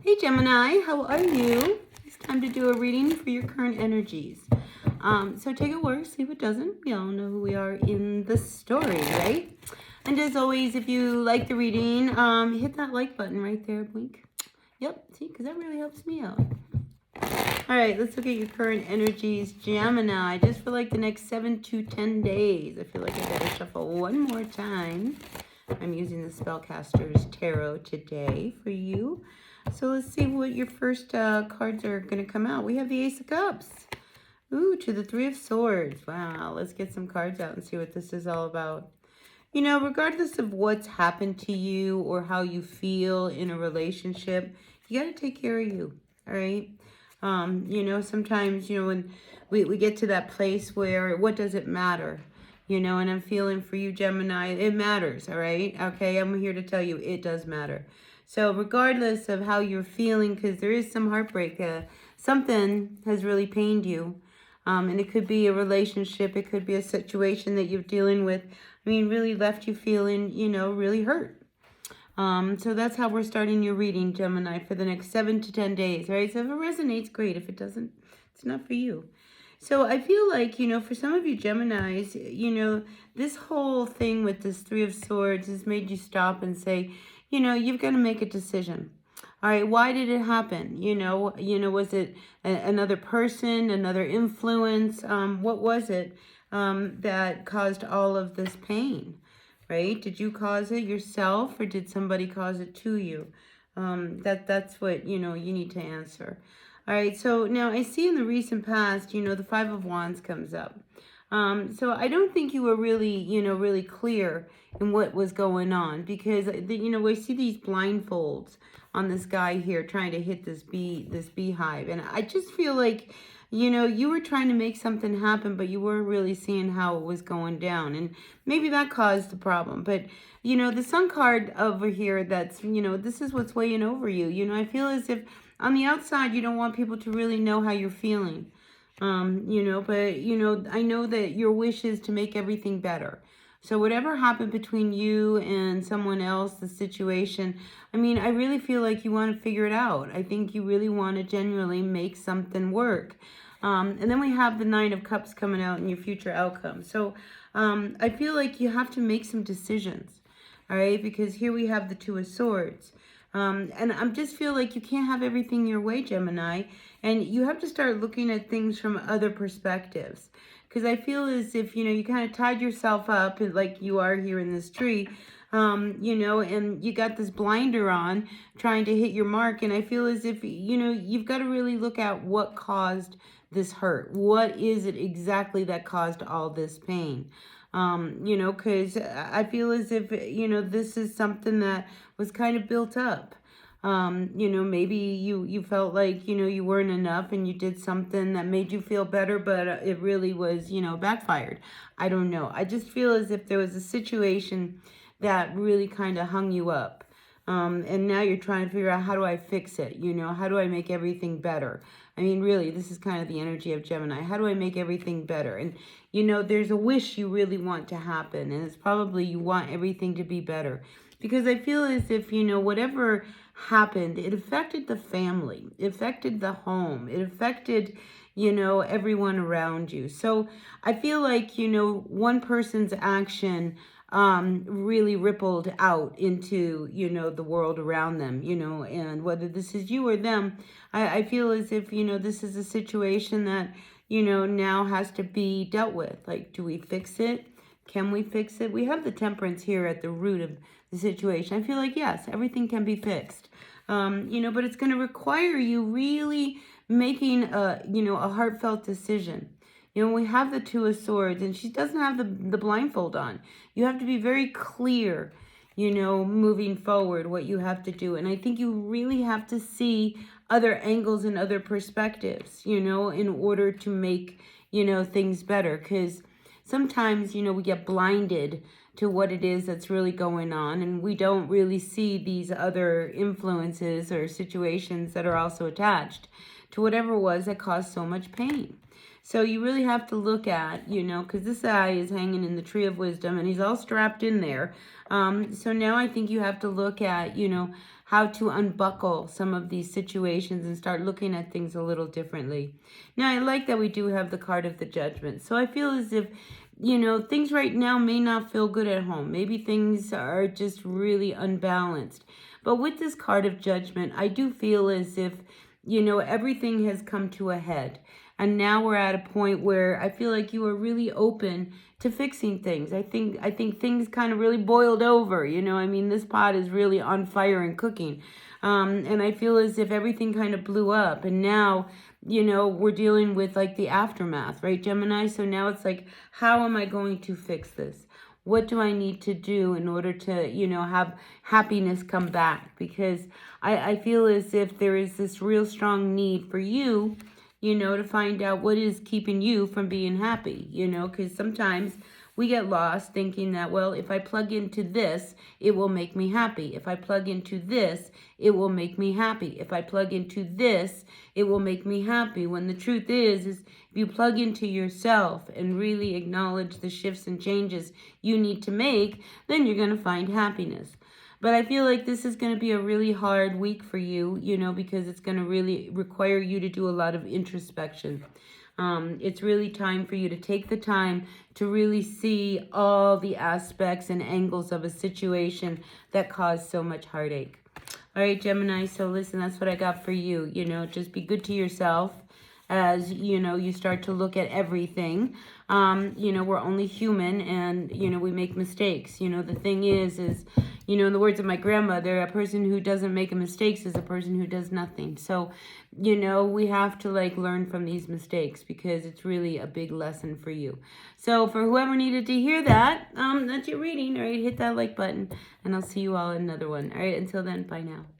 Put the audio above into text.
Hey Gemini, how are you? It's time to do a reading for your current energies. So take what works, see what doesn't. We all know who we are in the story, right? And as always, if you like the reading, hit that like button right there, blink. Yep, see, because that really helps me out. All right, let's look at your current energies, Gemini, just for like the next 7 to 10 days. I feel like I better shuffle one more time. I'm using the Spellcaster's Tarot today for you. So let's see what your first cards are going to come out. We have the Ace of Cups. Ooh, to the Three of Swords. Wow, let's get some cards out and see what this is all about. You know, regardless of what's happened to you or how you feel in a relationship, you got to take care of you, all right? You know, sometimes, you know, when we get to that place where what does it matter? You know, and I'm feeling for you, Gemini, it matters, all right? Okay, I'm here to tell you it does matter. So regardless of how you're feeling, because there is some heartbreak, something has really pained you. And it could be a relationship, it could be a situation that you're dealing with. I mean, really left you feeling, you know, really hurt. So that's how we're starting your reading, Gemini, for the next 7 to 10 days, right? So if it resonates, great. If it doesn't, it's not for you. So I feel like, you know, for some of you Geminis, you know, this whole thing with this Three of Swords has made you stop and say, you know, you've got to make a decision. All right, why did it happen? You know, was it another person, another influence? What was it that caused all of this pain? Right? Did you cause it yourself or did somebody cause it to you? That's what, you know, you need to answer. All right, so now I see in the recent past, you know, the Five of Wands comes up. So I don't think you were really, you know, really clear in what was going on because, you know, we see these blindfolds on this guy here trying to hit this beehive. And I just feel like, you know, you were trying to make something happen, but you weren't really seeing how it was going down. And maybe that caused the problem. But, you know, the Sun card over here, that's, you know, this is what's weighing over you. You know, I feel as if on the outside, you don't want people to really know how you're feeling. You know, but, you know, I know that your wish is to make everything better. So whatever happened between you and someone else, the situation, I mean, I really feel like you want to figure it out. I think you really want to genuinely make something work. And then we have the Nine of Cups coming out in your future outcome. So I feel like you have to make some decisions, all right? Because here we have the Two of Swords. And I just feel like you can't have everything your way, Gemini. And you have to start looking at things from other perspectives. Because I feel as if, you know, you kind of tied yourself up like you are here in this tree, you know, and you got this blinder on trying to hit your mark. And I feel as if, you know, you've got to really look at what caused this hurt. What is it exactly that caused all this pain? You know, because I feel as if, you know, this is something that was kind of built up. You know, maybe you felt like, you know, you weren't enough and you did something that made you feel better, but it really was, you know, backfired. I don't know. I just feel as if there was a situation that really kind of hung you up. And now you're trying to figure out, how do I fix it? You know, how do I make everything better? I mean, really, this is kind of the energy of Gemini. How do I make everything better? And, you know, there's a wish you really want to happen. And it's probably you want everything to be better. Because I feel as if, you know, whatever happened, it affected the family. It affected the home. It affected, you know, everyone around you. So I feel like, you know, one person's action really rippled out into, you know, the world around them, you know, and whether this is you or them, I feel as if, you know, this is a situation that, you know, now has to be dealt with. Like, do we fix it? Can we fix it? We have the Temperance here at the root of the situation. I feel like, yes, everything can be fixed, you know, but it's going to require you really making a, you know, a heartfelt decision. You know, we have the Two of Swords, and she doesn't have the blindfold on. You have to be very clear, you know, moving forward, what you have to do. And I think you really have to see other angles and other perspectives, you know, in order to make, you know, things better. Because sometimes, you know, we get blinded to what it is that's really going on, and we don't really see these other influences or situations that are also attached to whatever it was that caused so much pain. So you really have to look at, you know, because this guy is hanging in the Tree of Wisdom and he's all strapped in there. So now I think you have to look at, you know, how to unbuckle some of these situations and start looking at things a little differently. Now, I like that we do have the card of the Judgment. So I feel as if, things right now may not feel good at home. Maybe things are just really unbalanced. But with this card of Judgment, I do feel as if, everything has come to a head. And now we're at a point where I feel like you are really open to fixing things. I think things kind of really boiled over, this pot is really on fire and cooking. And I feel as if everything kind of blew up, and now, we're dealing with like the aftermath, right, Gemini? So now it's like, how am I going to fix this? What do I need to do in order to, have happiness come back? Because I feel as if there is this real strong need for you, to find out what is keeping you from being happy, because sometimes we get lost thinking that, well, if I plug into this, it will make me happy. If I plug into this, it will make me happy. If I plug into this, it will make me happy. When the truth is if you plug into yourself and really acknowledge the shifts and changes you need to make, then you're going to find happiness. But I feel like this is going to be a really hard week for you, because it's going to really require you to do a lot of introspection. It's really time for you to take the time to really see all the aspects and angles of a situation that caused so much heartache. All right, Gemini, so listen, that's what I got for you. Just be good to yourself as, you start to look at everything. We're only human, and, we make mistakes. The thing is, in the words of my grandmother, a person who doesn't make mistakes is a person who does nothing. So, we have to learn from these mistakes, because it's really a big lesson for you. So for whoever needed to hear that, that's your reading. All right, hit that like button, and I'll see you all in another one. All right, until then, bye now.